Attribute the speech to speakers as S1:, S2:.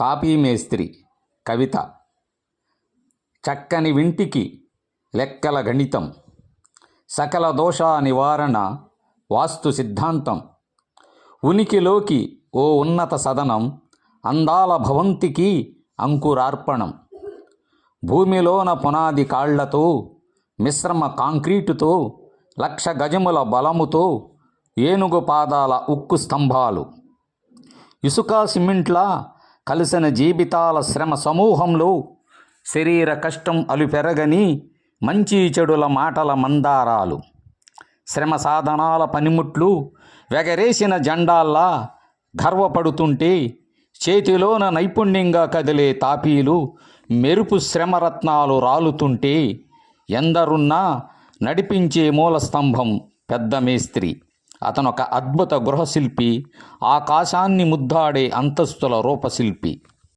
S1: తాపీ మేస్త్రి కవిత. చక్కని వింటికి లెక్కల గణితం, సకల దోష నివారణ వాస్తు సిద్ధాంతం, ఉనికిలోకి ఓ ఉన్నత సదనం, అందాల భవంతికి అంకురార్పణం, భూమిలోన పునాది కాళ్లతో మిశ్రమ కాంక్రీటుతో, 1,00,000 గజముల బలముతో ఏనుగు పాదాల ఉక్కు స్తంభాలు, ఇసుక సిమెంట్ల కలిసిన జీవితాల శ్రమ సమూహంలో శరీర కష్టం అలుపెరగని మంచి చెడుల మాటల మందారాలు, శ్రమ సాధనాల పనిముట్లు వెగరేసిన జెండాల్లా గర్వపడుతుంటే, చేతిలోన నైపుణ్యంగా కదిలే తాపీలు మెరుపు శ్రమరత్నాలు రాలుతుంటే, ఎందరున్నా నడిపించే మూల స్తంభం పెద్ద మేస్త్రి. అతనొక అద్భుత గృహశిల్పి, ఆకాశాన్ని ముద్దాడే అంతస్తుల రూపశిల్పి.